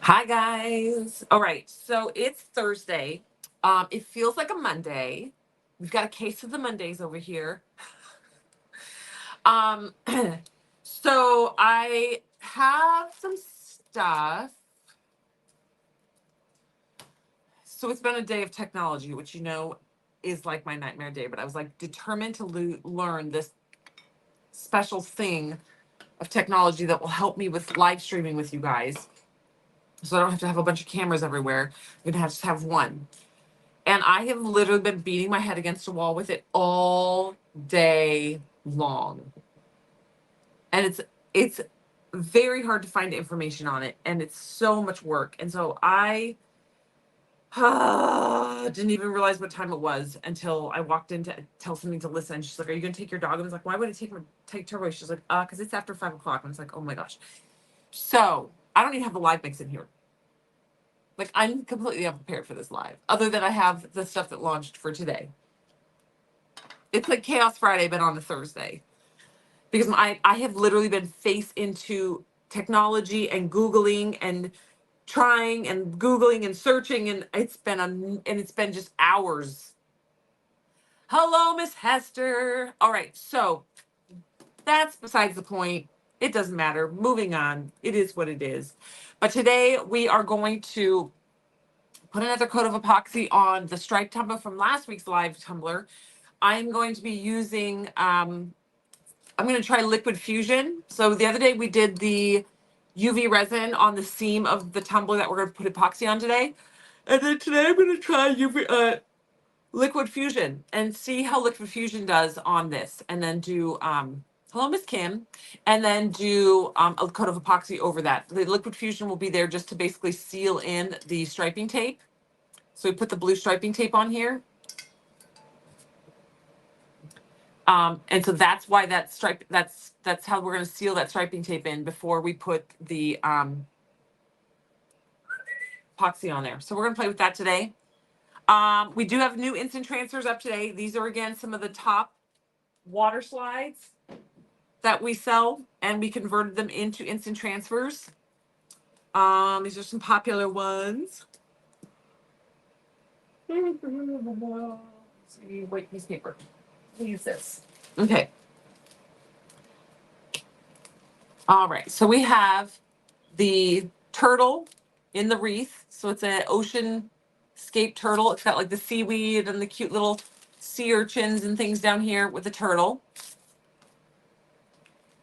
Hi guys. All right, so it's Thursday. It feels like a Monday. We've got a case of the Mondays over here. Um, so I have some stuff. So it's been a day of technology, which is like my nightmare day. But I was like determined to learn this special thing of technology that will help me with live streaming with you guys. So I don't have to have a bunch of cameras everywhere. I'm gonna have to have one. And I have literally been beating my head against a wall with it all day long. And it's very hard to find information on it, and it's so much work. And so I didn't even realize what time it was until I walked in to tell something to listen. She's like, "Are you gonna take your dog?" I was like, "Why would I take Turbo?" She's like, because it's after 5 o'clock." And I was like, "Oh my gosh." So I don't even have a live mix in here. Like, I'm completely unprepared for this live, other than I have the stuff that launched for today. It's like Chaos Friday, but on a Thursday. Because I have literally been face into technology and Googling and trying and Googling and searching, and it's been just hours. Hello, Miss Hester. All right, so that's besides the point. It doesn't matter. Moving on. It is what it is. But today we are going to put another coat of epoxy on the striped tumbler from last week's live tumbler. I'm going to be using I'm going to try liquid fusion. So the other day we did the UV resin on the seam of the tumbler that we're going to put epoxy on today. And then today I'm going to try liquid fusion and see how liquid fusion does on this. And then do, hello, Miss Kim. And then do a coat of epoxy over that. The liquid fusion will be there just to basically seal in the striping tape. So we put the blue striping tape on here. And so that's why that stripe, that's how we're going to seal that striping tape in before we put the epoxy on there. So we're going to play with that today. We do have new instant transfers up today. These are, again, some of the top water slides that we sell, and we converted them into instant transfers. These are some popular ones. White piece of paper. We'll use this. Okay. All right. So we have the turtle in the wreath. So it's an ocean scape turtle. It's got like the seaweed and the cute little sea urchins and things down here with the turtle.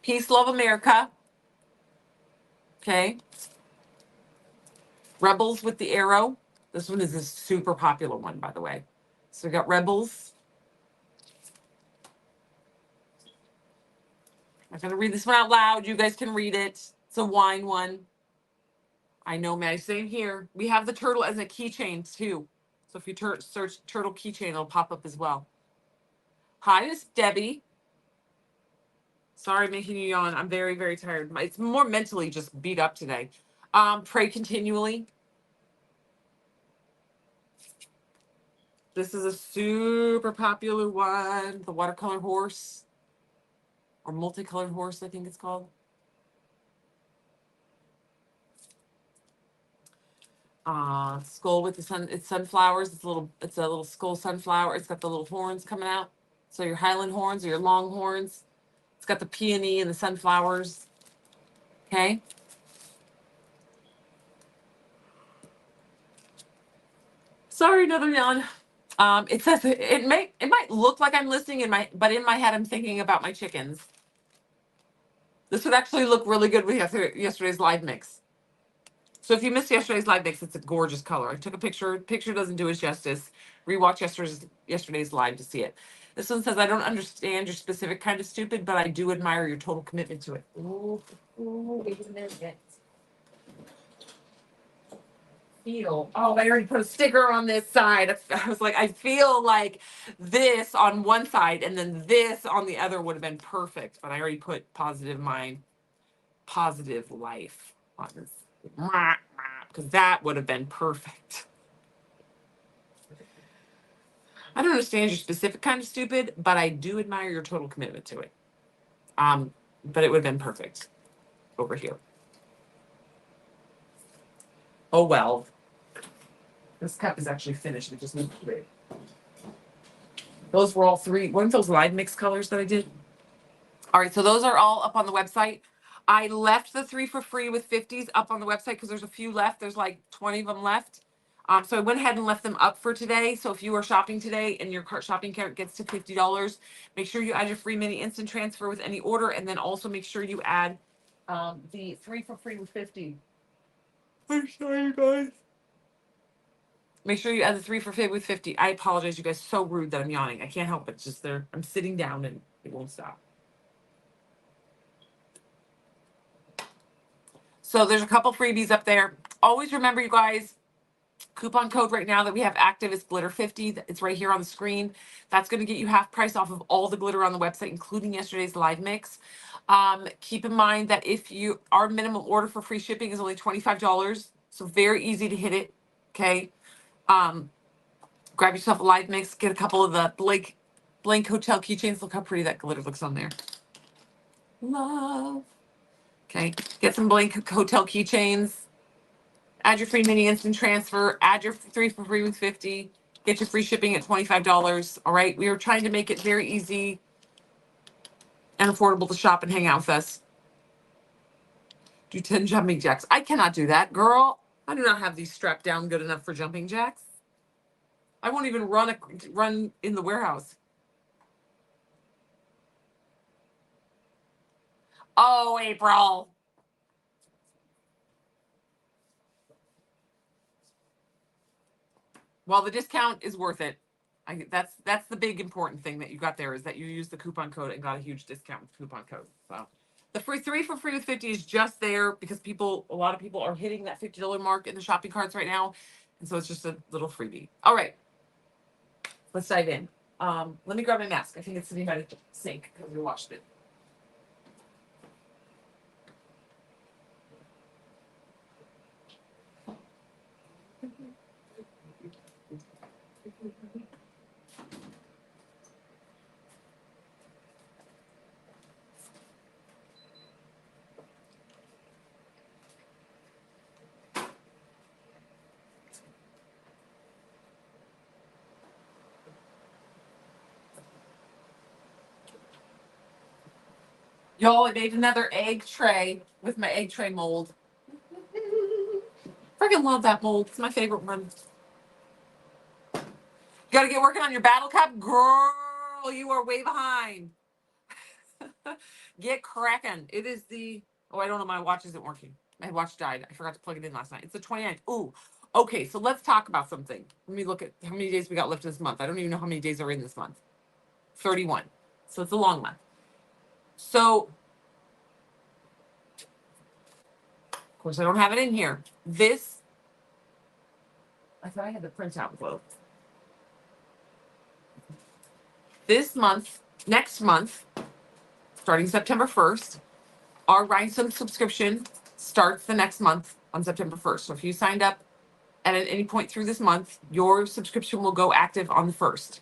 Peace, Love, America. Okay. Rebels with the arrow. This one is a super popular one, by the way. So we got Rebels. I'm not going to read this one out loud. You guys can read it. It's a wine one. I know, Maddie. Same here. We have the turtle as a keychain, too. So if you search turtle keychain, it'll pop up as well. Hi, Miss Debbie. Sorry, making you yawn. I'm very, very tired. It's more mentally just beat up today. Pray continually. This is a super popular one. The watercolor horse, or multicolored horse, I think it's called. Skull with the sun. It's sunflowers. It's a little skull sunflower. It's got the little horns coming out. So your Highland horns or your long horns. It's got the peony and the sunflowers. Okay. Sorry, another yawn. It says it might look like I'm listening but in my head I'm thinking about my chickens. This would actually look really good with yesterday's live mix. So if you missed yesterday's live mix, it's a gorgeous color. I took a picture. Picture doesn't do it justice. Rewatch yesterday's live to see it. This one says, "I don't understand your specific kind of stupid, but I do admire your total commitment to it." Ooh, wait a minute. Feel. Oh, I already put a sticker on this side. I was like, I feel like this on one side and then this on the other would have been perfect. But I already put positive mind, positive life on this. Because that would have been perfect. I don't understand your specific kind of stupid, but I do admire your total commitment to it. But it would have been perfect over here. Oh well. This cup is actually finished. It just needs to be. Those were all three. Weren't those live mix colors that I did? All right, so those are all up on the website. I left the 3 for free with 50s up on the website because there's a few left. There's like 20 of them left. So I went ahead and left them up for today. So if you are shopping today and your cart shopping cart gets to $50, make sure you add your free mini instant transfer with any order, and then also make sure you add the 3 for free with 50. I'm sorry, guys. Make sure you add the 3 for free with 50. I apologize, you guys. So rude that I'm yawning. I can't help it. It's just there. I'm sitting down and it won't stop. So there's a couple freebies up there. Always remember, you guys, coupon code right now that we have active is glitter50. It's right here on the screen. That's going to get you half price off of all the glitter on the website, including yesterday's live mix. Keep in mind that if our minimum order for free shipping is only $25, so very easy to hit it. Okay. Grab yourself a live mix, get a couple of the blank hotel keychains. Look how pretty that glitter looks on there. Love. Okay, get some blank hotel keychains. Add your free mini instant transfer. Add your 3 for free with 50. Get your free shipping at $25. All right, we are trying to make it very easy and affordable to shop and hang out with us. Do 10 jumping jacks. I cannot do that, girl. I do not have these strapped down good enough for jumping jacks. I won't even run in the warehouse. Oh, April. Well, the discount is worth it. That's the big important thing that you got there is that you used the coupon code and got a huge discount with the coupon code. So the free 3 for free with 50 is just there because a lot of people are hitting that $50 mark in the shopping carts right now. And so it's just a little freebie. All right, let's dive in. Let me grab my mask. I think it's sitting by the sink because we washed it. Y'all, I made another egg tray with my egg tray mold. Freaking love that mold. It's my favorite one. You got to get working on your battle cup? Girl, you are way behind. Get cracking. It is I don't know. My watch isn't working. My watch died. I forgot to plug it in last night. It's the 29th. Ooh. Okay, so let's talk about something. Let me look at how many days we got left this month. I don't even know how many days are in this month. 31. So it's a long month. So, of course, I don't have it in here. I thought I had the printout quote. This month, next month, starting September 1st, our Rhinestone subscription starts the next month on September 1st. So if you signed up at any point through this month, your subscription will go active on the 1st.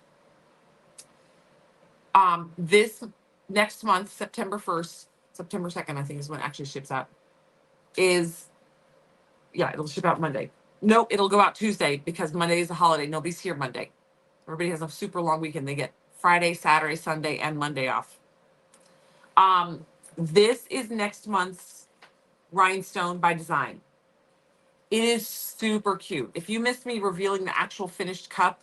This next month, September 1st, September 2nd, I think is when it actually ships out, it'll ship out Monday. No, it'll go out Tuesday because Monday is a holiday. Nobody's here Monday. Everybody has a super long weekend. They get Friday, Saturday, Sunday, and Monday off. This is next month's Rhinestone by Design. It is super cute. If you missed me revealing the actual finished cup,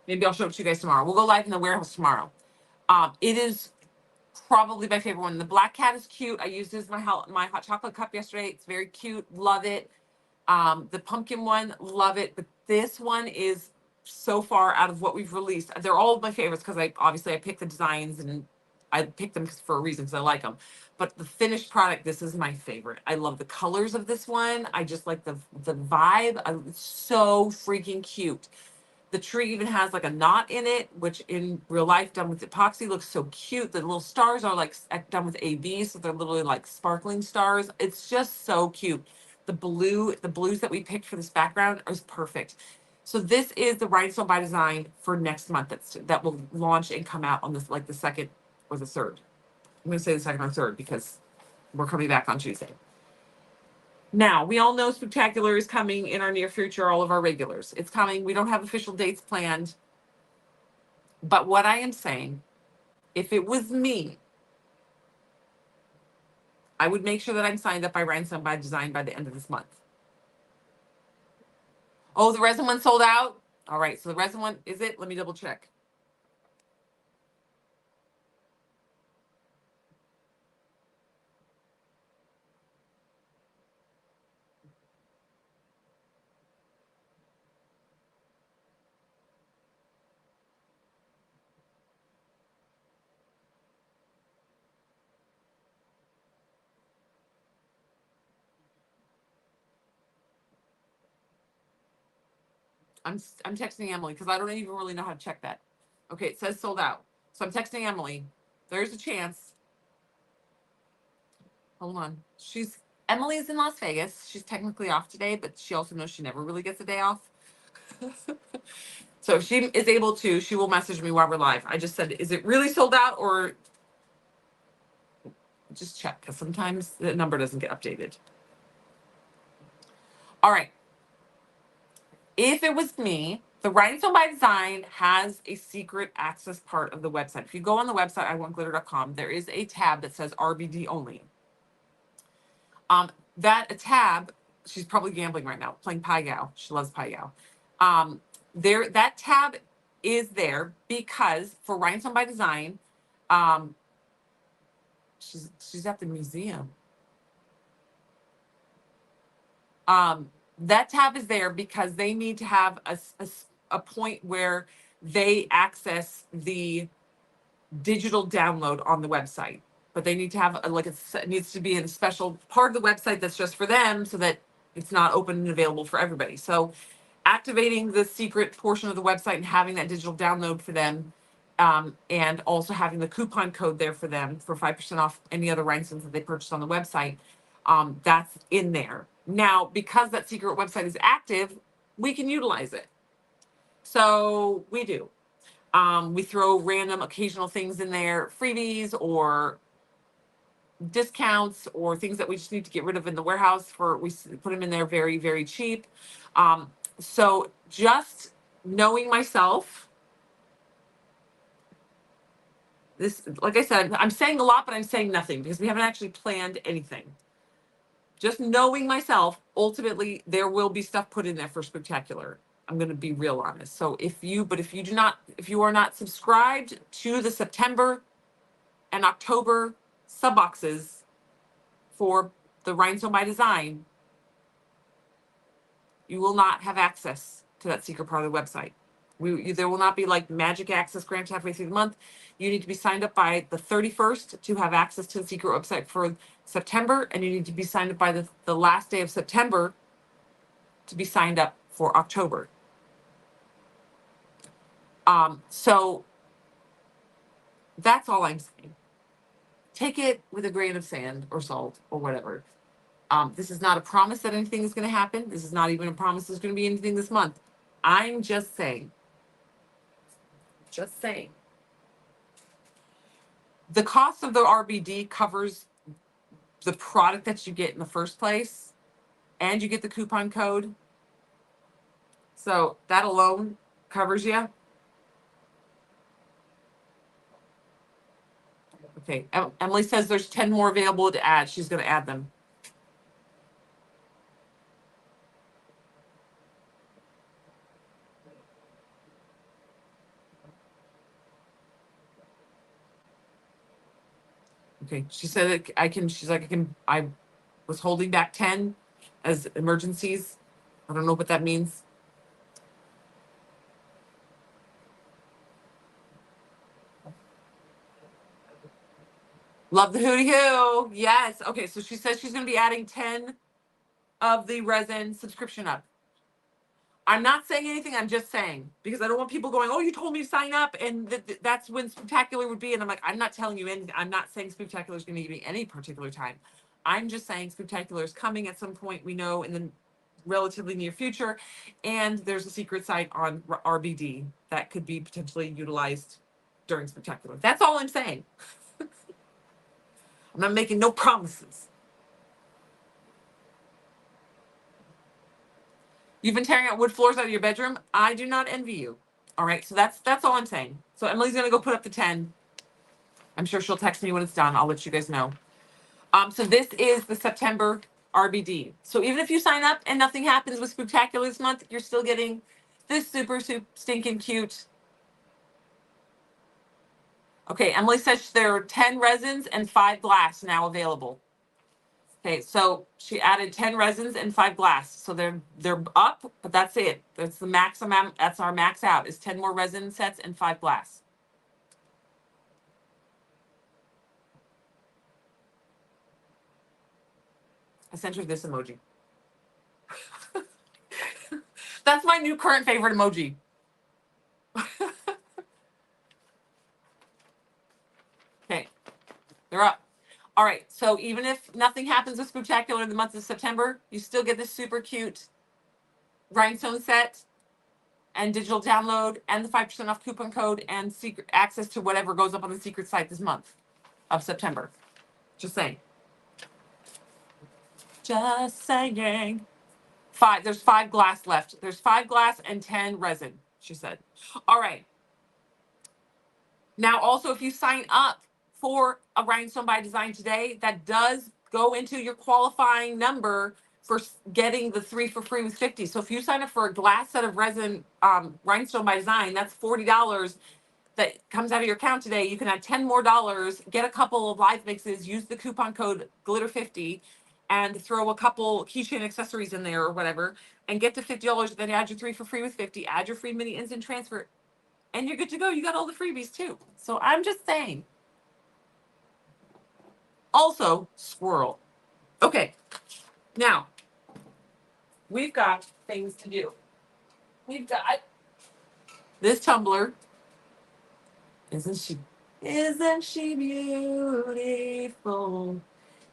maybe I'll show it to you guys tomorrow. We'll go live in the warehouse tomorrow. It is probably my favorite one. The black cat is cute. I used it as my hot chocolate cup yesterday. It's very cute. Love it. The pumpkin one, love it. But this one is so far out of what we've released. They're all my favorites because I picked the designs and I picked them for a reason because I like them. But the finished product, this is my favorite. I love the colors of this one. I just like the vibe. It's so freaking cute. The tree even has like a knot in it, which in real life done with epoxy looks so cute. The little stars are like done with AB, so they're literally like sparkling stars. It's just so cute. The blues that we picked for this background is perfect. So this is the Rhinestone by Design for next month. That will launch and come out on this like the 2nd or the 3rd. I'm going to say the 2nd or 3rd because we're coming back on Tuesday. Now, we all know Spectacular is coming in our near future, all of our regulars. It's coming. We don't have official dates planned. But what I am saying, if it was me, I would make sure that I'm signed up by Rhinestone by Design by the end of this month. Oh, the resin one sold out? All right, so the resin one, is it? Let me double check. I'm texting Emily because I don't even really know how to check that. Okay, it says sold out. So I'm texting Emily. There's a chance. Hold on. Emily is in Las Vegas. She's technically off today, but she also knows she never really gets a day off. So if she is able to, she will message me while we're live. I just said, is it really sold out, or just check, because sometimes the number doesn't get updated. All right. If it was me, the Rhinestone by Design has a secret access part of the website. If you go on the website, iwantglitter.com, there is a tab that says RBD only. That a tab, she's probably gambling right now, playing Pai Gow. She loves Pai Gow. That tab is there because for Rhinestone by Design, she's at the museum. That tab is there because they need to have a point where they access the digital download on the website, but they need to have it needs to be in a special part of the website that's just for them, so that it's not open and available for everybody. So activating the secret portion of the website and having that digital download for them, and also having the coupon code there for them for 5% off any other rhinestones that they purchase on the website, that's in there. Now, because that secret website is active, we can utilize it. So we do. We throw random occasional things in there, freebies or discounts or things that we just need to get rid of in the warehouse. We put them in there very, very cheap. So just knowing myself, this, like I said, I'm saying a lot, but I'm saying nothing because we haven't actually planned anything. Just knowing myself, ultimately there will be stuff put in there for Spectacular. I'm going to be real honest. So if you are not subscribed to the September and October sub boxes for the Rhinestone by Design, you will not have access to that secret part of the website. There will not be like magic access grants halfway through the month. You need to be signed up by the 31st to have access to the secret website for September, and you need to be signed up by the last day of September to be signed up for October. So that's all I'm saying. Take it with a grain of sand or salt or whatever. This is not a promise that anything is going to happen. This is not even a promise there's going to be anything this month. I'm just saying. Just saying. The cost of the RBD covers the product that you get in the first place, and you get the coupon code. So that alone covers you. Okay, Emily says there's 10 more available to add. She's going to add them. Okay, she said that I was holding back 10 as emergencies. I don't know what that means. Love the hootie hoo. Yes. Okay, so she says she's going to be adding 10 of the resin subscription up. I'm not saying anything. I'm just saying, because I don't want people going, oh, you told me to sign up, and that's when Spectacular would be. And I'm like, I'm not telling you anything. I'm not saying Spectacular is going to give me any particular time. I'm just saying Spectacular is coming at some point, we know, in the relatively near future. And there's a secret site on RBD that could be potentially utilized during Spectacular. That's all I'm saying. I'm not making no promises. You've been tearing out wood floors out of your bedroom. I do not envy you. All right, so that's all I'm saying. So Emily's gonna go put up the 10. I'm sure she'll text me when it's done. I'll let you guys know. So this is the September RBD. So even if you sign up and nothing happens with Spooktacular this month, you're still getting this super stinking cute. Okay, Emily says there are 10 resins and 5 glass now available. Okay, so she added 10 resins and 5 glass. So they're up, but that's it. That's the max amount. That's our max out is 10 more resin sets and 5 glass. I sent her this emoji. That's my new current favorite emoji. Okay, they're up. All right, so even if nothing happens with Spooktacular in the month of September, you still get this super cute rhinestone set and digital download and the 5% off coupon code and secret access to whatever goes up on the secret site this month of September. Just saying. Just saying. There's 5 glass left. There's 5 glass and 10 resin, she said. All right. Now, also, if you sign up for a Rhinestone by Design today, that does go into your qualifying number for getting the 3 for free with 50. So if you sign up for a glass set of resin Rhinestone by Design, that's $40 that comes out of your account today. You can add 10 more dollars, get a couple of live mixes, use the coupon code glitter50 and throw a couple keychain accessories in there or whatever and get to $50. Then add your 3 for free with 50, add your free mini instant transfer, and you're good to go. You got all the freebies too. So I'm just saying. Also, squirrel. Okay, now we've got things to do. We've got this tumbler. Isn't she beautiful?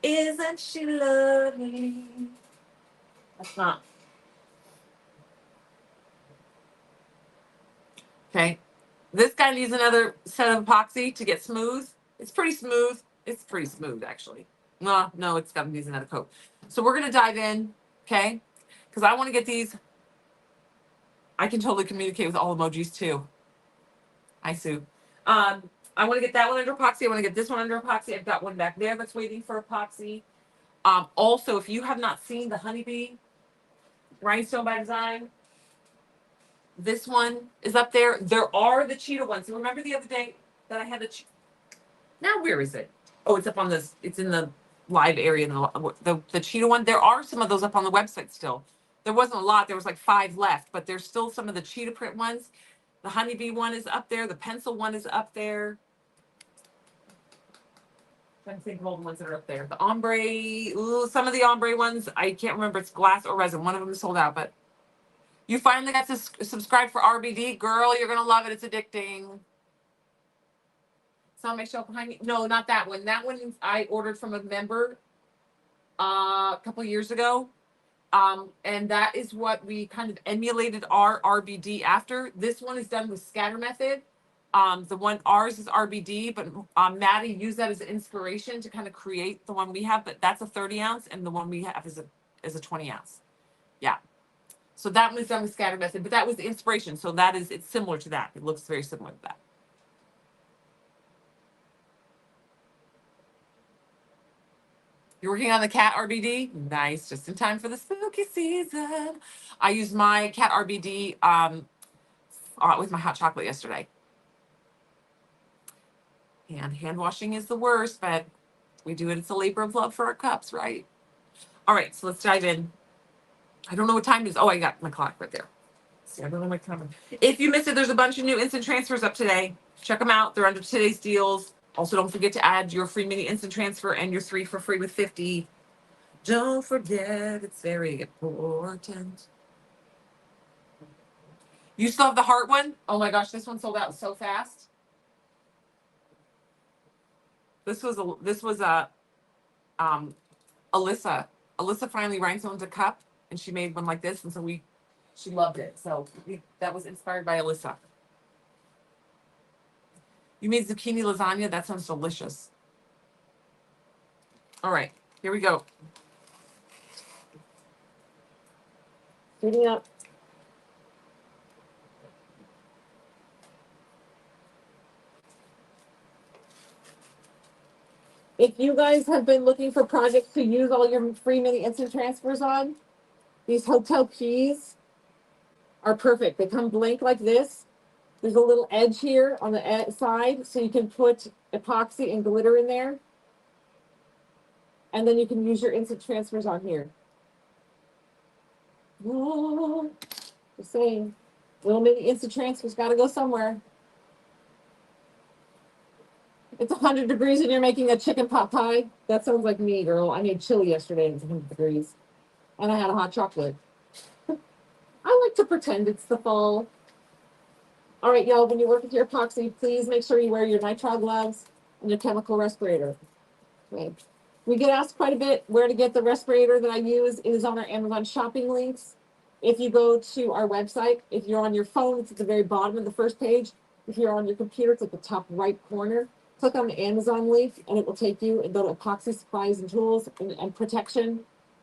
Isn't she lovely? That's not. Okay. This guy needs another set of epoxy to get smooth. It's pretty smooth. It's pretty smooth, actually. No, it's got to use another coat. So we're going to dive in, okay? Because I want to get these. I can totally communicate with all emojis, too. Hi, Sue. I want to get that one under epoxy. I want to get this one under epoxy. I've got one back there that's waiting for epoxy. Also, if you have not seen the Honeybee Rhinestone by Design, this one is up there. There are the cheetah ones. So remember the other day that I had the now where is it? Oh, it's up on this. It's in the live area. The cheetah one. There are some of those up on the website still. There wasn't a lot. There was like 5 left, but there's still some of the cheetah print ones. The Honeybee one is up there. The pencil one is up there. I'm trying to think of all the ones that are up there. The ombre. Ooh, some of the ombre ones. I can't remember. It's glass or resin. One of them is sold out, but. You finally got to subscribe for RBD. Girl, you're going to love it. It's addicting. Sound my shelf behind me? No, not that one. That one I ordered from a member a couple years ago. And that is what we kind of emulated our RBD after. This one is done with scatter method. The one ours is RBD, but Maddie used that as an inspiration to kind of create the one we have. But that's a 30 ounce, and the one we have is a 20 ounce. Yeah. So that was done with scatter method, but that was the inspiration. So it's similar to that. It looks very similar to that. You're working on the cat RBD? Nice, just in time for the spooky season. I used my cat RBD with my hot chocolate yesterday. And hand washing is the worst, but we do it. It's a labor of love for our cups, right? All right, so let's dive in. I don't know what time it is. Oh, I got my clock right there. See, I don't know my time. If you missed it, there's a bunch of new instant transfers up today. Check them out. They're under today's deals. Also, don't forget to add your free mini instant transfer and your 3 for free with 50. Don't forget, it's very important. You still have the heart one? Oh my gosh, this one sold out so fast. This was Alyssa. Alyssa finally rhinestones a cup, and she made one like this, and so she loved it. So that was inspired by Alyssa. You made zucchini lasagna? That sounds delicious. All right, here we go. Heating up. If you guys have been looking for projects to use all your free mini instant transfers on, these hotel keys are perfect. They come blank like this. There's a little edge here on the side, so you can put epoxy and glitter in there. And then you can use your instant transfers on here. Oh, just saying. Little mini instant transfers gotta go somewhere. It's 100 degrees and you're making a chicken pot pie. That sounds like me, girl. I made chili yesterday and it's 100 degrees. And I had a hot chocolate. I like to pretend it's the fall. All right, y'all, when you work with your epoxy, please make sure you wear your nitrile gloves and your chemical respirator. Okay. We get asked quite a bit where to get the respirator that I use. It is on our Amazon shopping links. If you go to our website, if you're on your phone, it's at the very bottom of the first page. If you're on your computer, it's at the top right corner. Click on the Amazon link and it will take you and go to epoxy supplies and tools and protection,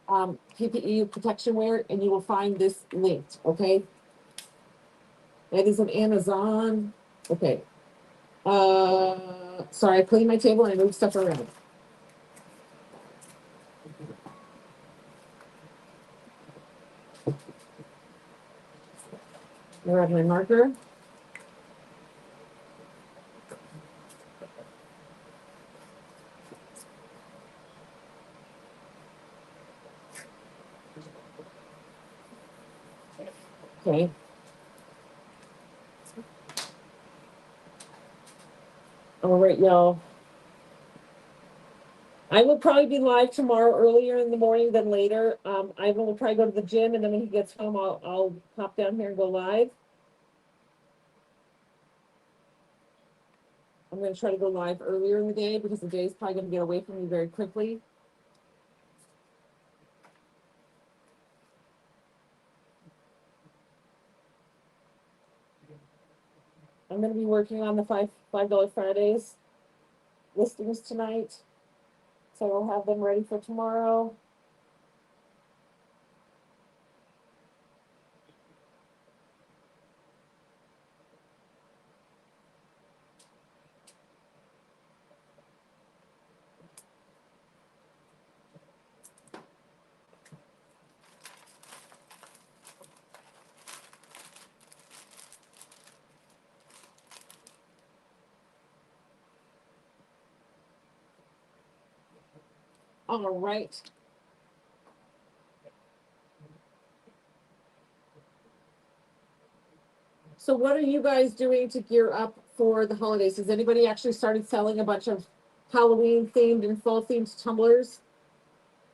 PPE protection wear, and you will find this linked, okay? That is an Amazon. Okay. Sorry, I cleaned my table and I moved stuff around. Grab my marker. Okay. All right, y'all. I will probably be live tomorrow earlier in the morning than later. I will probably go to the gym, and then when he gets home, I'll pop down here and go live. I'm going to try to go live earlier in the day because the day is probably going to get away from me very quickly. I'm going to be working on the $5 Fridays listings tonight, so I'll have them ready for tomorrow. All right. So what are you guys doing to gear up for the holidays? Has anybody actually started selling a bunch of Halloween themed and fall themed tumblers?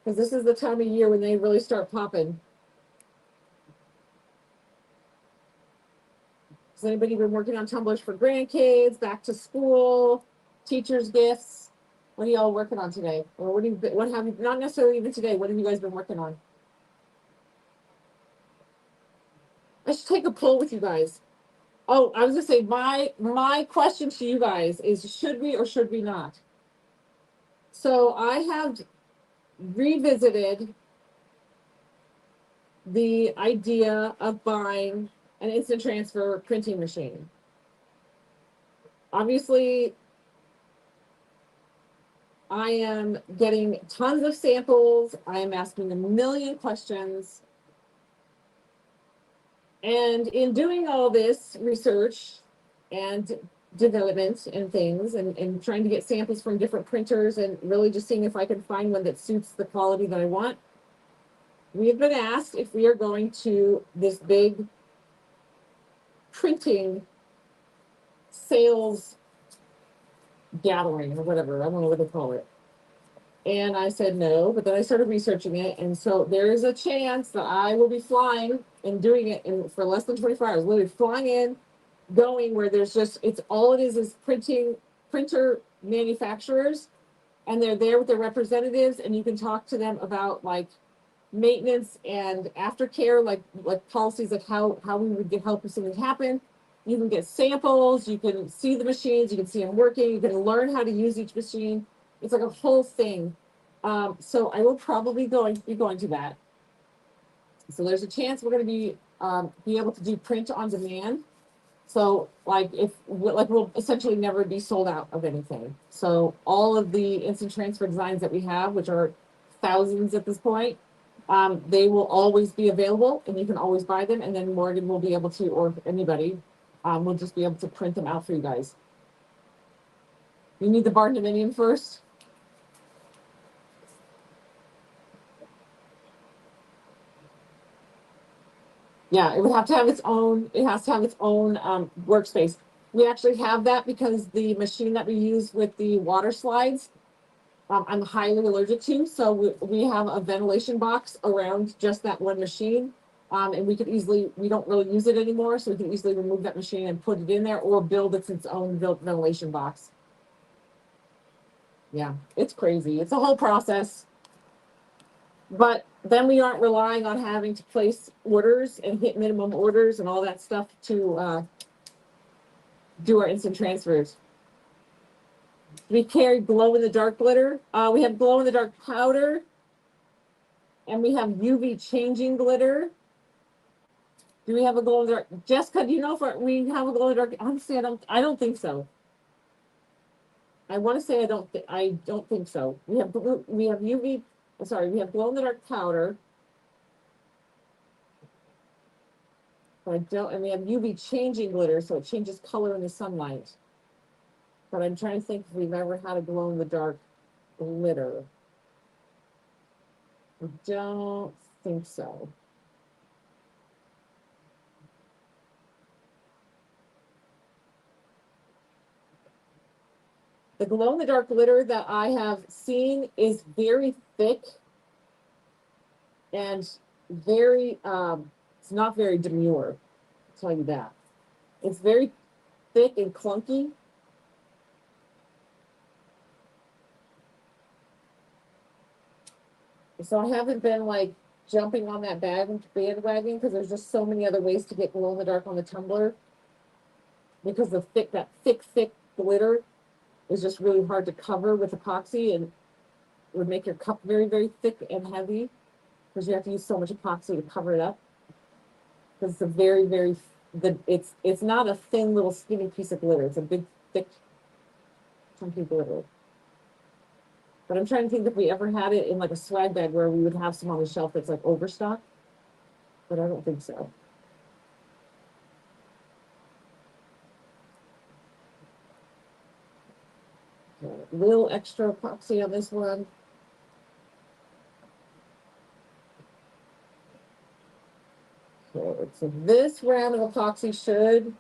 Because this is the time of year when they really start popping. Has anybody been working on tumblers for grandkids, back to school, teachers' gifts? What are y'all working on today? Or what have you, not necessarily even today, what have you guys been working on? I should take a poll with you guys. Oh, I was gonna say, my question to you guys is, should we or should we not? So I have revisited the idea of buying an instant transfer printing machine. Obviously, I am getting tons of samples. I am asking a million questions. And in doing all this research and development and things and trying to get samples from different printers and really just seeing if I can find one that suits the quality that I want, we have been asked if we are going to this big printing sales gathering or whatever. I don't know what they call it. And I said no, but then I started researching it. And so there is a chance that I will be flying and doing it for less than 24 hours, literally flying in, going where there's just, it's all it is printer manufacturers. And they're there with their representatives and you can talk to them about like maintenance and aftercare, like policies of how we would get help if something happened. You can get samples, you can see the machines, you can see them working, you can learn how to use each machine. It's like a whole thing. So I will probably be going to that. So there's a chance we're going to be able to do print on demand. So like we'll essentially never be sold out of anything. So all of the instant transfer designs that we have, which are thousands at this point, they will always be available and you can always buy them. And then Morgan will be able to, or anybody, will just be able to print them out for you guys. You need the Barton Dominion first. Yeah, it would have to have its own, it has to have its own workspace. We actually have that because the machine that we use with the water slides, I'm highly allergic to. So we have a ventilation box around just that one machine. And we could easily, we don't really use it anymore. So we can easily remove that machine and put it in there or build its own ventilation box. Yeah, it's crazy. It's a whole process. But then we aren't relying on having to place orders and hit minimum orders and all that stuff to do our instant transfers. We carry glow in the dark glitter. We have glow in the dark powder, and we have UV changing glitter. Do we have a glow in the dark? Jessica, do you know if we have a glow in the dark? Honestly, I don't think so. I want to say I don't think so. We have UV. Sorry, we have glow in the dark powder. But I don't, and we have UV changing glitter, so it changes color in the sunlight. But I'm trying to think if we've ever had a glow in the dark glitter. I don't think so. The glow in the dark glitter that I have seen is very thick and very, it's not very demure. I'll tell you that. It's very thick and clunky. So I haven't been like jumping on that bandwagon because there's just so many other ways to get glow in the dark on the tumbler. Because that thick glitter is just really hard to cover with epoxy and would make your cup very, very thick and heavy because you have to use so much epoxy to cover it up. Because it's a very, very, it's not a thin little skinny piece of glitter. It's a big, thick, chunky glitter. But I'm trying to think if we ever had it in like a swag bag where we would have some on the shelf that's like overstock. But I don't think so. A little extra epoxy on this one. Okay, so this round of epoxy should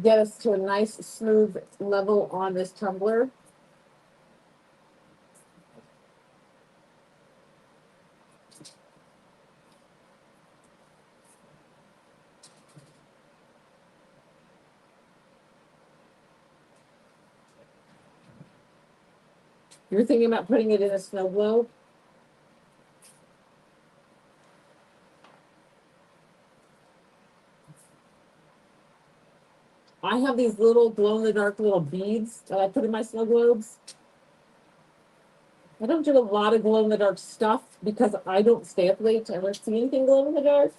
get us to a nice smooth level on this tumbler. You're thinking about putting it in a snow globe? I have these little glow-in-the-dark little beads that I put in my snow globes. I don't do a lot of glow-in-the-dark stuff because I don't stay up late to ever see anything glow-in-the-dark.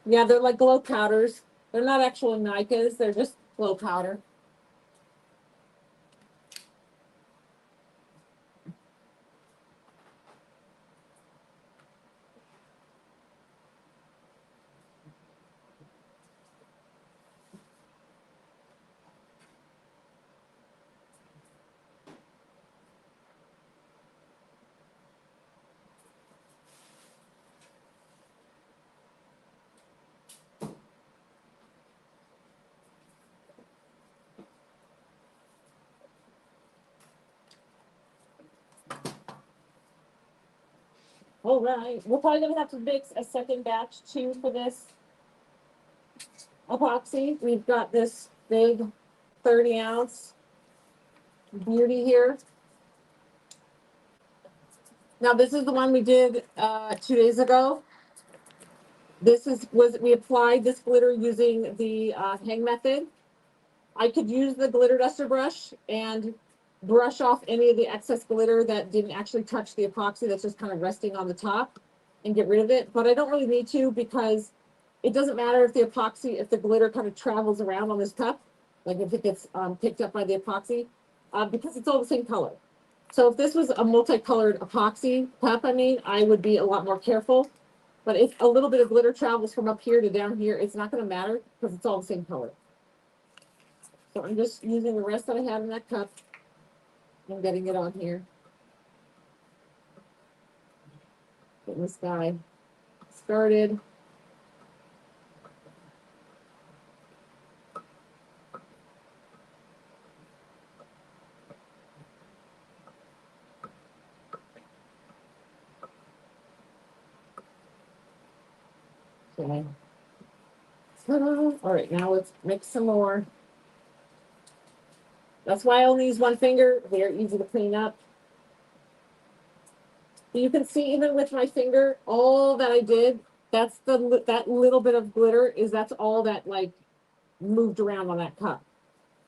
Yeah, they're like glow powders. They're not actual Nicas, they're just glow powder. All right, we're probably gonna have to mix a second batch too for this epoxy. We've got this big 30-ounce beauty here. Now this is the one we did 2 days ago. We applied this glitter using the hang method. I could use the glitter duster brush and brush off any of the excess glitter that didn't actually touch the epoxy that's just kind of resting on the top. and get rid of it, but I don't really need to because it doesn't matter if the epoxy, if the glitter kind of travels around on this cup, like if it gets picked up by the epoxy, because it's all the same color. So if this was a multicolored epoxy cup, I mean, I would be a lot more careful. But if a little bit of glitter travels from up here to down here, it's not going to matter because it's all the same color. So I'm just using the rest that I have in that cup and getting it on here. Getting this guy started. Okay. Ta-da. All right, now let's mix some more. That's why I only use one finger. They're easy to clean up. You can see even with my finger, all that I did, that's that little bit of glitter that's all that like moved around on that cup.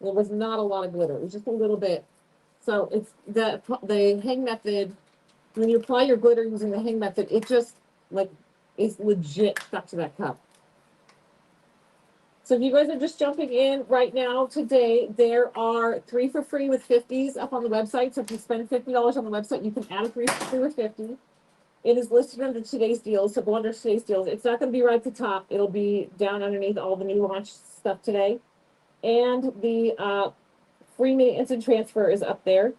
There was not a lot of glitter. It was just a little bit. So it's the hang method. When you apply your glitter using the hang method, it just like is legit stuck to that cup. So if you guys are just jumping in right now today, there are 3 for free with 50s up on the website. So if you spend $50 on the website, you can add a 3 for free with 50. It is listed under today's deals. So go under today's deals. It's not going to be right at the top. It'll be down underneath all the new launch stuff today. And the free mini instant transfer is up there.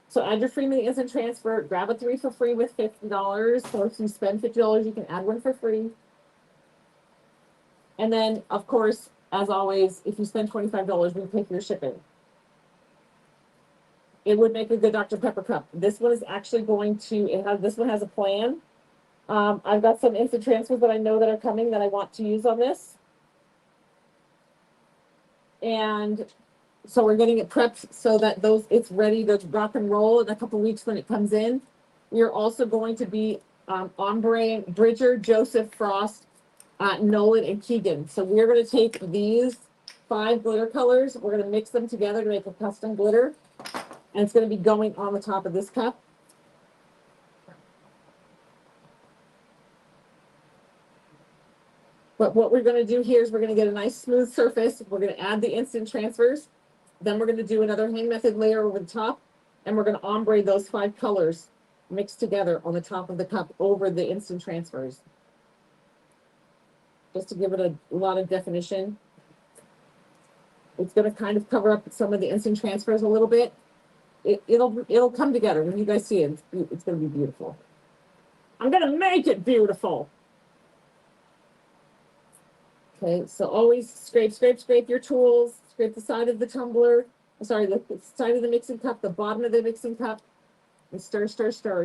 So add your free mini instant transfer. Grab a 3 for free with $50. So if you spend $50, you can add one for free. And then, of course, as always, if you spend $25, we pay for your shipping. It would make a good Dr. Pepper cup. This one is actually going to, this one has a plan. I've got some instant transfers that I know that are coming that I want to use on this. And so we're getting it prepped so that it's ready to rock and roll in a couple weeks when it comes in. We are also going to be ombreing Bridger, Joseph, Frost, Nolan, and Keegan. So we're going to take these 5 glitter colors. We're going to mix them together to make a custom glitter. And it's going to be going on the top of this cup. But what we're going to do here is we're going to get a nice smooth surface. We're going to add the instant transfers. Then we're going to do another hang method layer over the top. And we're going to ombre those 5 colors mixed together on the top of the cup over the instant transfers. Just to give it a lot of definition. It's going to kind of cover up some of the instant transfers a little bit. It'll come together when you guys see it. It's going to be beautiful. I'm going to make it beautiful. Okay, so always scrape your tools. Scrape the side of the tumbler. Sorry, the side of the mixing cup, the bottom of the mixing cup, and stir.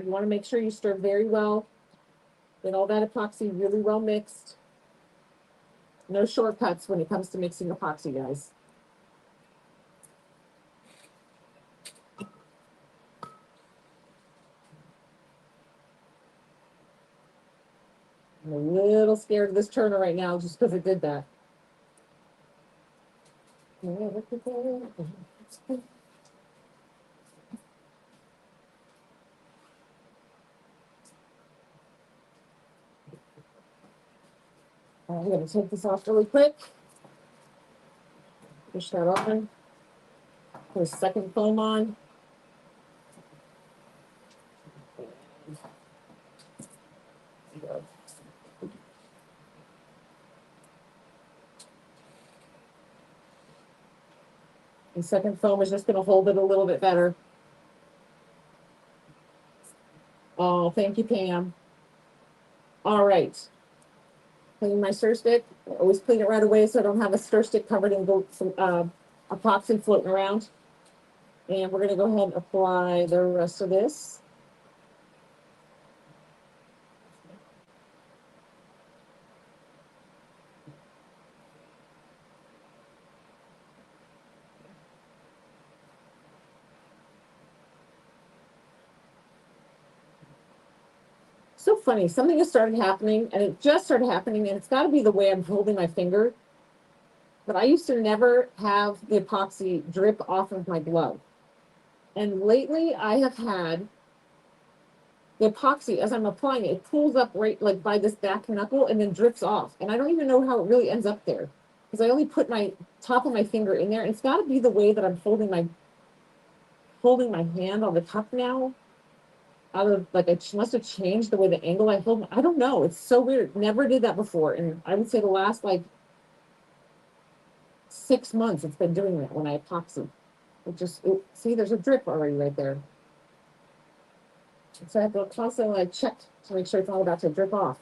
You want to make sure you stir very well. Get all that epoxy really well mixed. No shortcuts when it comes to mixing epoxy, guys. I'm a little scared of this turner right now just because it did that. I'm going to take this off really quick. Push that on. Put a second foam on. The second foam is just going to hold it a little bit better. Oh, thank you, Pam. All right. Clean my stir stick. I always clean it right away so I don't have a stir stick covered in some epoxy floating around. And we're going to go ahead and apply the rest of this. So funny, something has started happening, and it just started happening, and it's got to be the way I'm holding my finger. But I used to never have the epoxy drip off of my glove. And lately I have had the epoxy, as I'm applying it, it pulls up right like by this back knuckle and then drifts off. And I don't even know how it really ends up there. Because I only put my top of my finger in there. And it's gotta be the way that I'm holding my hand on the cup now. Out of like I must have changed the way the angle I hold. I don't know. It's so weird. Never did that before. And I would say the last like 6 months it's been doing that when I epoxy. See, there's a drip already right there. So I have to constantly like check to make sure it's all about to drip off.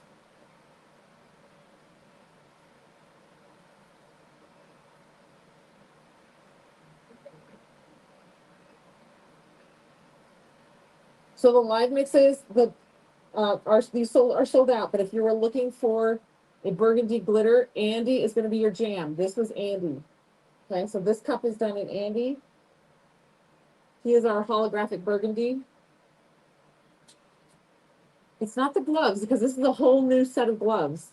So the live mixes are sold out. But if you were looking for a burgundy glitter, Andy is going to be your jam. This was Andy. Okay, so this cup is done in Andy. He is our holographic burgundy. It's not the gloves because this is a whole new set of gloves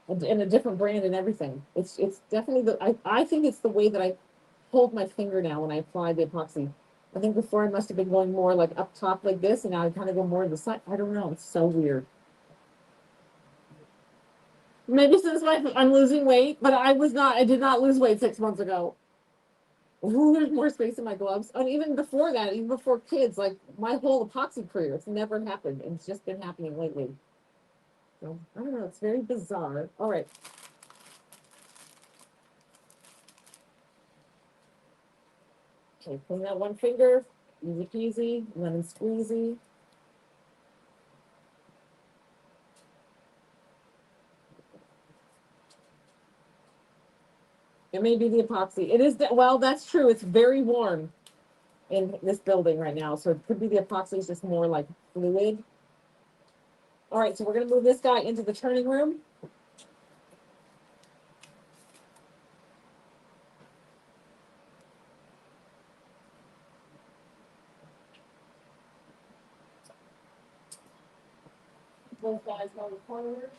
and a different brand and everything. It's definitely I think it's the way that I hold my finger now when I apply the epoxy. I think before I must have been going more like up top like this, and now I kind of go more to the side. I don't know. It's so weird. Maybe since I'm losing weight, but I was not. I did not lose weight 6 months ago. Ooh, there's more space in my gloves. And even before that, even before kids, like my whole epoxy career, it's never happened. It's just been happening lately. So I don't know. It's very bizarre. All right. Okay, clean that one finger. Easy peasy, lemon squeezy. It may be the epoxy. It is, well, that's true. It's very warm in this building right now. So it could be the epoxy is just more like fluid. All right, so we're going to move this guy into the turning room. Both guys go to the corner.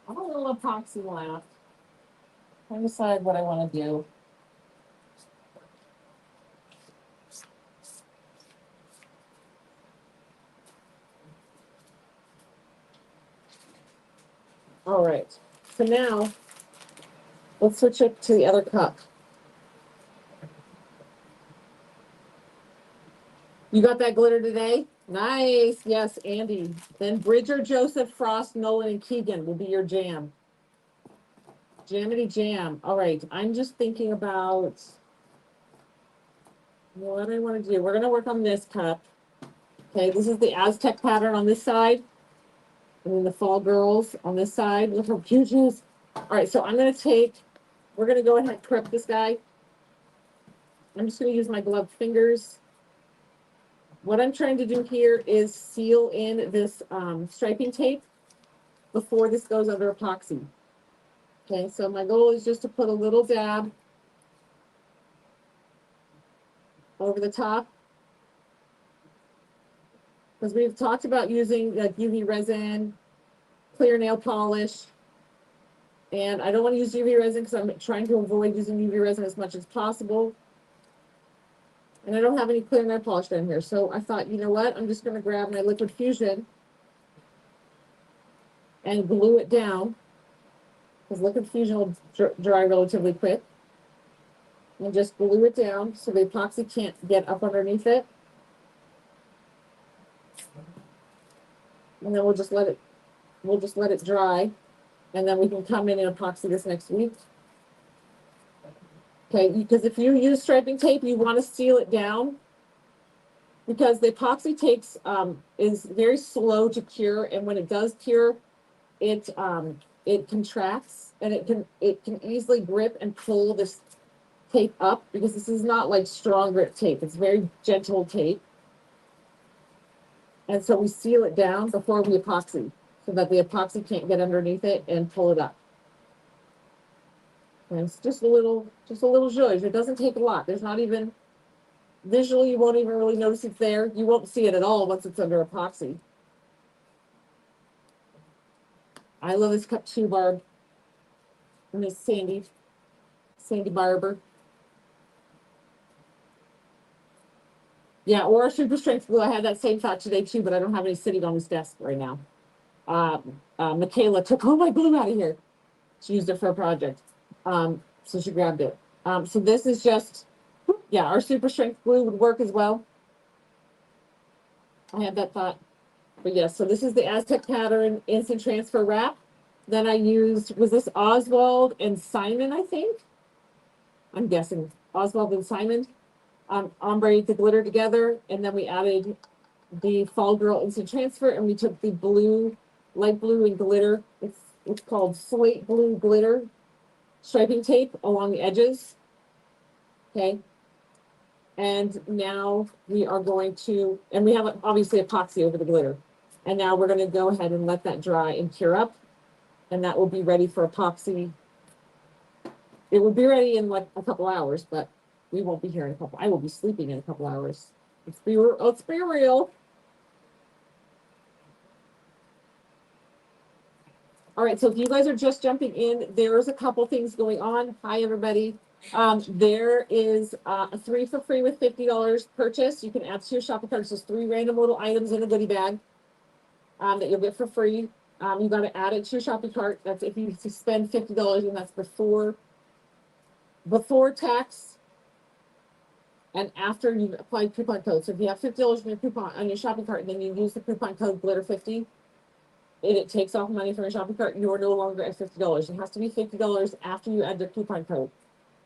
I have a little epoxy left. I decide what I want to do. All right. So now let's switch it to the other cup. You got that glitter today? Nice. Yes, Andy. Then Bridger, Joseph, Frost, Nolan, and Keegan will be your jam. Jamity jam. All right. I'm just thinking about what I want to do. We're going to work on this cup. Okay. This is the Aztec pattern on this side. And then the Fall Girls on this side. Look how cute she is. All right. So I'm going to we're going to go ahead and prep this guy. I'm just going to use my gloved fingers. What I'm trying to do here is seal in this striping tape before this goes under epoxy. Okay, so my goal is just to put a little dab over the top. Because we've talked about using like UV resin, clear nail polish. And I don't want to use UV resin because I'm trying to avoid using UV resin as much as possible. And I don't have any clear nail polish down here. So I thought, you know what? I'm just going to grab my Liquid Fusion and glue it down. Because Liquid Fusion will dry relatively quick. And just glue it down so the epoxy can't get up underneath it. And then we'll just let it dry. And then we can come in and epoxy this next week. Okay, because if you use striping tape, you want to seal it down. Because the epoxy takes is very slow to cure, and when it does cure, it contracts and it can easily grip and pull this tape up because this is not like strong grip tape. It's very gentle tape. And so we seal it down before we epoxy so that the epoxy can't get underneath it and pull it up. And it's just a little zhuzh. It doesn't take a lot. There's not even, visually, you won't even really notice it's there. You won't see it at all once it's under epoxy. I love this cup too, Barb. Miss Sandy Barber. Yeah, or super strength glue. I had that same thought today too, but I don't have any sitting on this desk right now. Michaela took all my glue out of here. She used it for a project. So she grabbed it. So this is just, yeah, our super strength glue would work as well. I had that thought. But yes, so this is the Aztec pattern instant transfer wrap. Then I used, was this Oswald and Simon, I think? I'm guessing Oswald and Simon. Ombre the glitter together, and then we added the Fall Girl instant transfer, and we took the blue, light blue and glitter. It's called slate blue glitter striping tape along the edges. Okay. And now we are going to, and we have obviously epoxy over the glitter. And now we're going to go ahead and let that dry and cure up. And that will be ready for epoxy. It will be ready in like a couple hours, but we won't be here in a couple. I will be sleeping in a couple hours. Let's be real. All right, so if you guys are just jumping in, there's a couple things going on. Hi, everybody. There is a 3 for free with $50 purchase. You can add to your shopping cart. There's 3 random little items in a goodie bag that you'll get for free. You got to add it to your shopping cart. That's if you spend $50, and that's before tax and after you've applied coupon code. So if you have $50 in your coupon on your shopping cart, and then you use the coupon code glitter50, and it takes off money from your shopping cart, you are no longer at $50. It has to be $50 after you add the coupon code.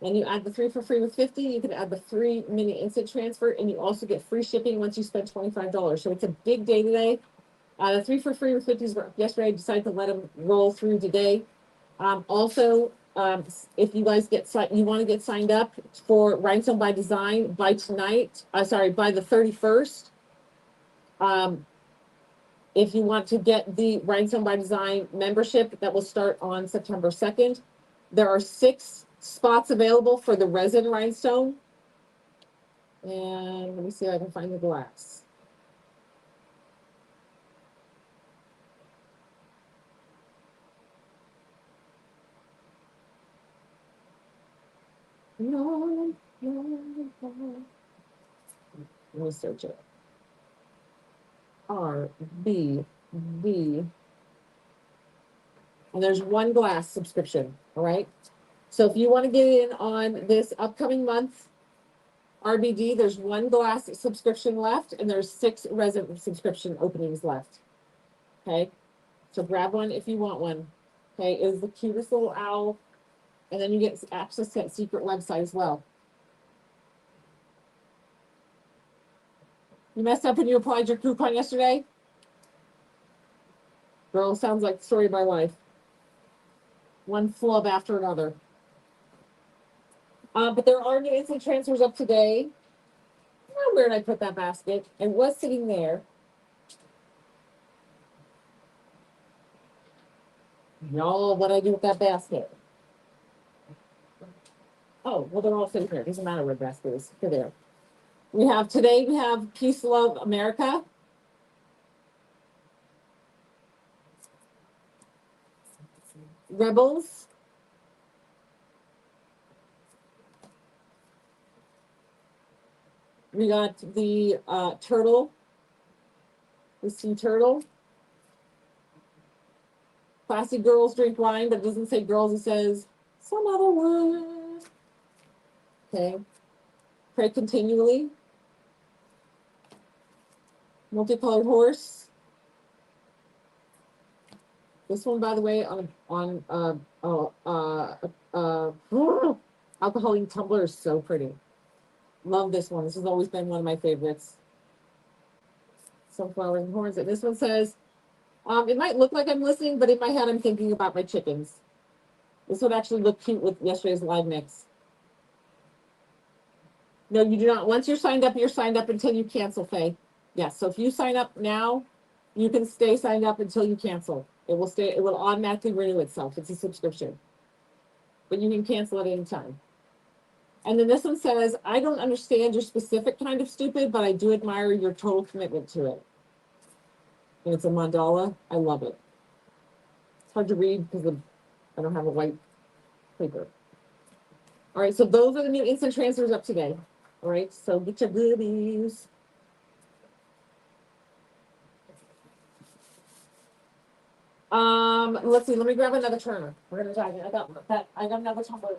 And you add the 3 for free with 50, you can add the 3 mini instant transfer, and you also get free shipping once you spend $25. So it's a big day today. The 3 for free with 50 is yesterday. I decided to let them roll through today. Also, if you guys you want to get signed up for Rhinestone by Design by tonight, by the 31st. If you want to get the Rhinestone by Design membership, that will start on September 2nd. There are 6 spots available for the resin rhinestone. And let me see if I can find the glass. No. Let me search it. RBV. And there's 1 glass subscription. All right. So if you want to get in on this upcoming month, RBD, there's 1 glass subscription left, and there's 6 resin subscription openings left. Okay. So grab one if you want one. Okay. It is the cutest little owl. And then you get access to that secret website as well. You messed up when you applied your coupon yesterday? Girl, sounds like the story of my life. One flub after another. But there are new instant transfers up today. Where did I put that basket? It was sitting there. Y'all, what I do with that basket? Oh, well, they're all sitting here. It doesn't matter where the basket is. They're there. We have Peace Love America. Rebels. We got the turtle. The sea turtle. Classy girls drink wine, but it doesn't say girls, it says some other word. Okay. Pray continually. Multicolored horse. This one, by the way, on alcoholic tumbler is so pretty. Love this one. This has always been one of my favorites. Sunflowers and horns. And this one says, it might look like I'm listening, but in my head, I'm thinking about my chickens. This would actually look cute with yesterday's live mix. No, you do not. Once you're signed up until you cancel, Faye. Yes. So if you sign up now, you can stay signed up until you cancel. It will automatically renew itself. It's a subscription. But you can cancel at any time. And then this one says, I don't understand your specific kind of stupid, but I do admire your total commitment to it. And it's a mandala. I love it. It's hard to read because I don't have a white paper. All right, so those are the new instant transfers up today. All right, so get your goodies. Let's see. Let me grab another Turner. We're gonna dive in. I got that. I got another tumbler.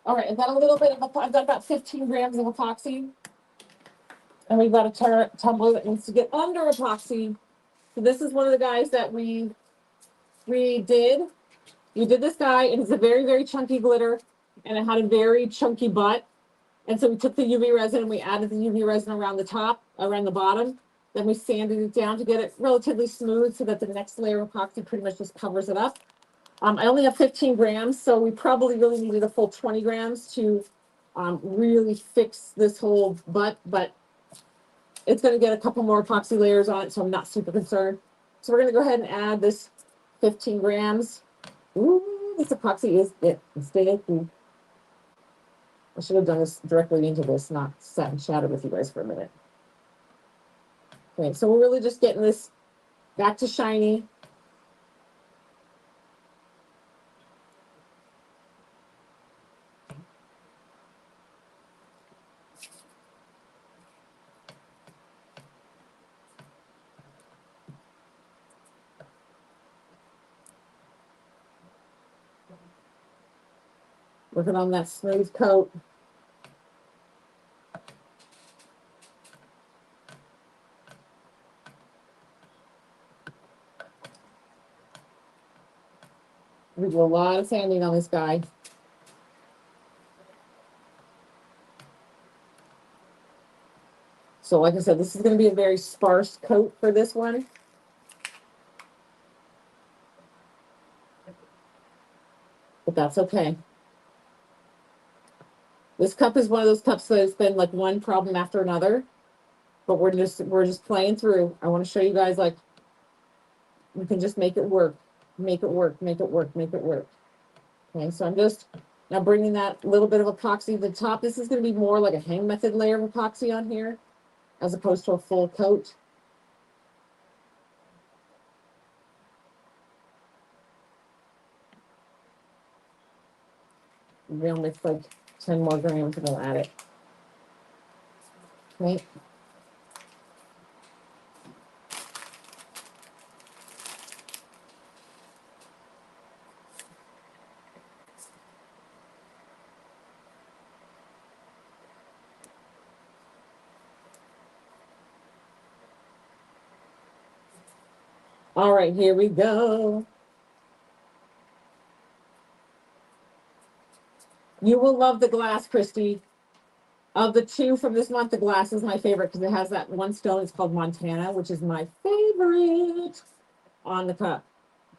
All right, I've got a little bit of. I've got about 15 grams of epoxy, and we've got a tumbler that needs to get under epoxy. So this is one of the guys that we did. We did this guy, and it's a very, very chunky glitter, and it had a very chunky butt. And so we took the UV resin and we added the UV resin around the top, around the bottom. Then we sanded it down to get it relatively smooth so that the next layer of epoxy pretty much just covers it up. I only have 15 grams, so we probably really needed a full 20 grams to really fix this whole butt, but it's going to get a couple more epoxy layers on it, so I'm not super concerned. So we're going to go ahead and add this 15 grams. Ooh, this epoxy is it. It's sticky. I should have done this directly into this, not sat and chatted with you guys for a minute. Okay, so we're really just getting this back to shiny. Working on that smooth coat. We do a lot of sanding on this guy. So like I said, this is going to be a very sparse coat for this one. But that's okay. This cup is one of those cups that has been like one problem after another. But we're just playing through. I want to show you guys like we can just make it work. Make it work, make it work, make it work. Okay, so I'm just now bringing that little bit of epoxy to the top. This is going to be more like a hang method layer of epoxy on here as opposed to a full coat. We'll mix like 10 more grams and we'll add it. Okay. All right, here we go. You will love the glass, Christy. Of the two from this month, the glass is my favorite because it has that one stone. It's called Montana, which is my favorite on the cup.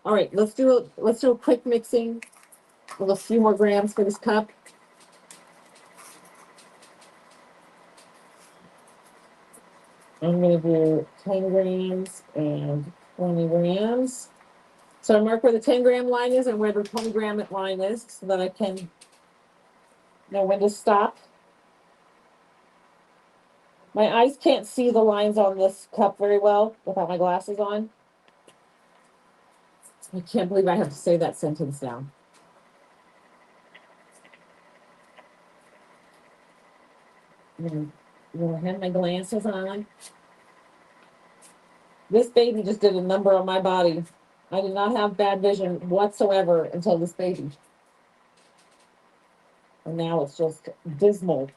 All right, let's do a quick mixing with a few more grams for this cup. I'm going to do 10 grams and 20 grams. So I mark where the 10-gram line is and where the 20-gram line is so that I can know when to stop. My eyes can't see the lines on this cup very well without my glasses on. I can't believe I have to say that sentence now. I'm gonna have my glasses on. This baby just did a number on my body. I did not have bad vision whatsoever until this baby. And now it's just dismal.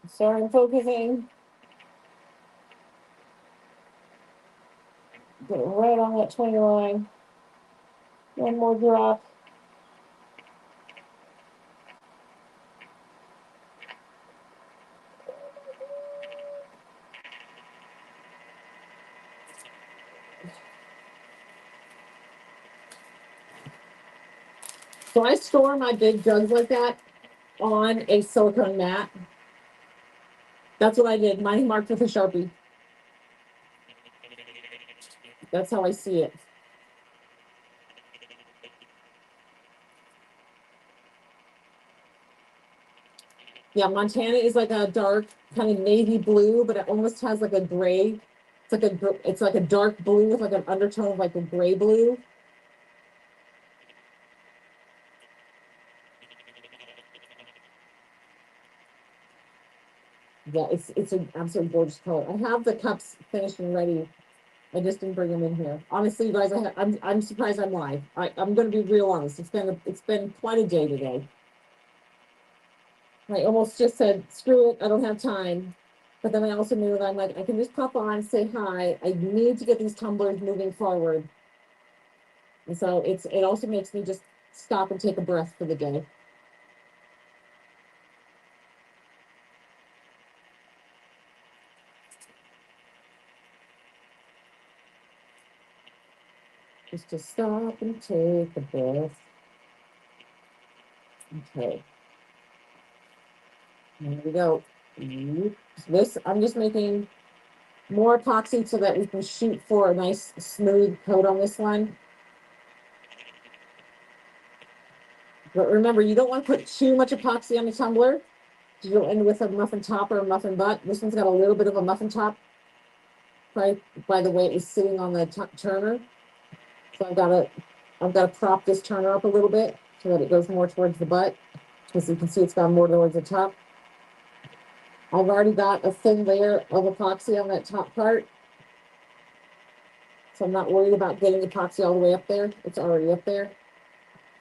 Sorry, I'm focusing. Get it right on that 20 line. One more drop. So I store my big jugs like that on a silicone mat. That's what I did. Mine marked with a Sharpie. That's how I see it. Yeah, Montana is like a dark kind of navy blue, but it almost has like a gray. It's like a dark blue with like an undertone of like a gray blue. Yeah, it's an absolutely gorgeous color. I have the cups finished and ready. I just didn't bring them in here. Honestly, you guys, I'm surprised I'm live. I'm going to be real honest. It's been quite a day today. I almost just said, screw it, I don't have time. But then I also knew that I'm like, I can just pop on, say hi. I need to get these tumblers moving forward. And so it also makes me just stop and take a breath for the day. Just to stop and take a breath. Okay. There we go. This, I'm just making more epoxy so that we can shoot for a nice smooth coat on this one. But remember, you don't want to put too much epoxy on the tumbler. You'll end with a muffin top or a muffin butt. This one's got a little bit of a muffin top by the way it's sitting on the turner. So I've got to prop this turner up a little bit so that it goes more towards the butt. As you can see, it's gone more towards the top. I've already got a thin layer of epoxy on that top part. So I'm not worried about getting epoxy all the way up there. It's already up there.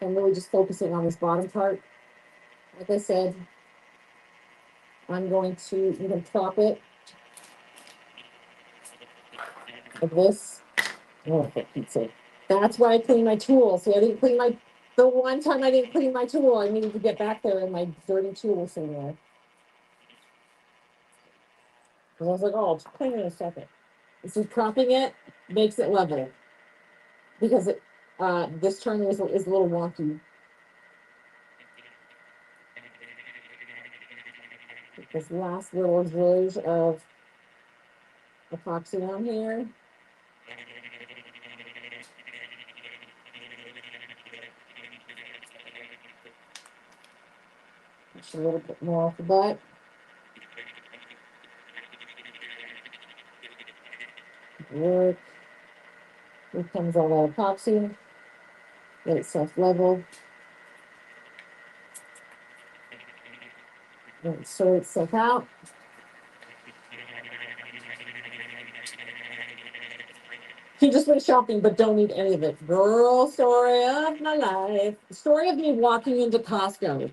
I'm really just focusing on this bottom part. Like I said, I'm going to even prop it like this. Oh, for Pete's sake. That's why I clean my tool. See, I didn't clean the one time I didn't clean my tool, I needed to get back there and my dirty tool was somewhere. And I was like, oh, I'll clean it in a second. So propping it makes it level because this turner is a little wonky. This last little zhuzh of epoxy on here. Just a little bit more off the butt. Work. Here comes all that epoxy. Let it self-level. Let it sort itself out. He just went shopping, but don't need any of it. Girl, story of my life. Story of me walking into Costco.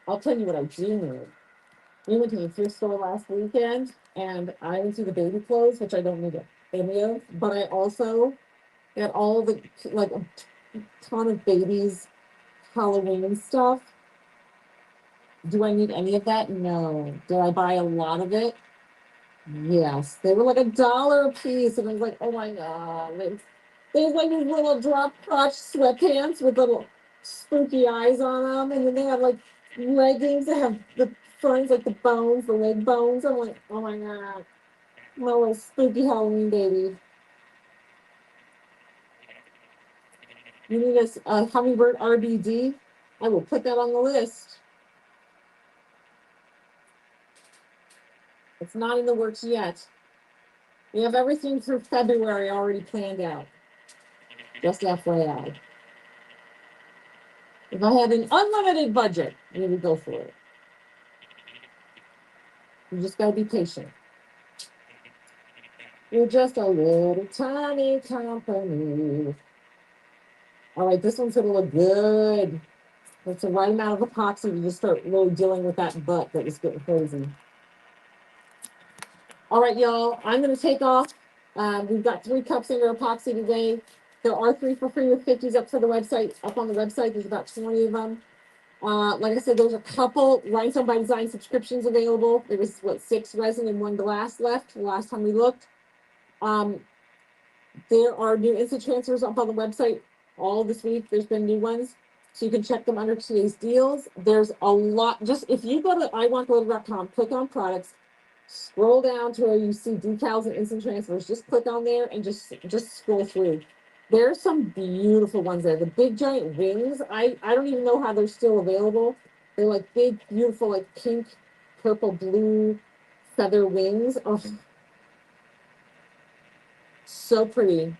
I'll tell you what I do need. We went to the thrift store last weekend, and I went to the baby clothes, which I don't need any of, but I also got all the, like, a ton of babies' Halloween stuff. Do I need any of that? No. Did I buy a lot of it? Yes. They were like $1 a piece, and I was like, oh my God. They have like these little drop crotch sweatpants with little spooky eyes on them, and then they have like leggings that have the fronts, like the bones, the leg bones. I'm like, oh my God. My little spooky Halloween baby. You need a hummingbird RBD? I will put that on the list. It's not in the works yet. We have everything through February already planned out. Just FYI. If I had an unlimited budget, we would go for it. You just gotta be patient. You're just a little tiny company. All right, this one's gonna look good. It's the right amount of epoxy to just start really dealing with that butt that was getting crazy. All right, y'all, I'm gonna take off. We've got 3 cups in our epoxy today. There are 3 for free with 50s up on the website. There's about 20 of them. Like I said, there's a couple Rhinestone by Design subscriptions available. There was what, 6 resin and 1 glass left the last time we looked. There are new instant transfers up on the website all this week. There's been new ones. So you can check them under today's deals. There's a lot. Just if you go to iwantglitter.com, click on products, scroll down to where you see decals and instant transfers. Just click on there and just scroll through. There are some beautiful ones there. The big giant wings. I don't even know how they're still available. They're like big, beautiful, like pink, purple, blue feather wings. Oh, so pretty.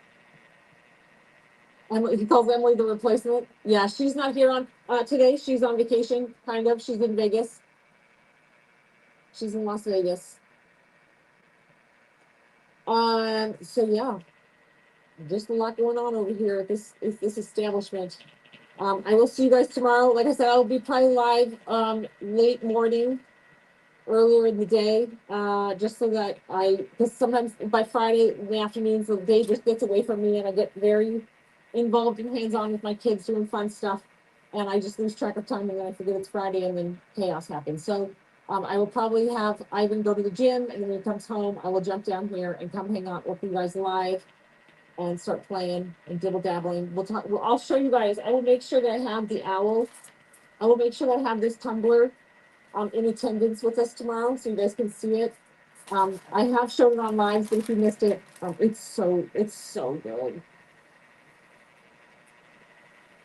Emily, he calls Emily the replacement. Yeah, she's not here on today. She's on vacation, kind of. She's in Vegas. She's in Las Vegas. So yeah, just a lot going on over here at this establishment. I will see you guys tomorrow. Like I said, I'll be probably live late morning, earlier in the day, just so that because sometimes by Friday in the afternoons the day just gets away from me and I get very involved and hands-on with my kids doing fun stuff, and I just lose track of time and then I forget it's Friday and then chaos happens. So I will probably have Ivan go to the gym, and then when he comes home, I will jump down here and come hang out with you guys live and start playing and dibble dabbling. I'll show you guys. I will make sure that I have the owl. I will make sure that I have this tumbler in attendance with us tomorrow, so you guys can see it. I have shown it on live, but if you missed it, it's so good.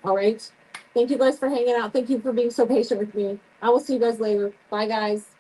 All right. Thank you guys for hanging out. Thank you for being so patient with me. I will see you guys later. Bye, guys.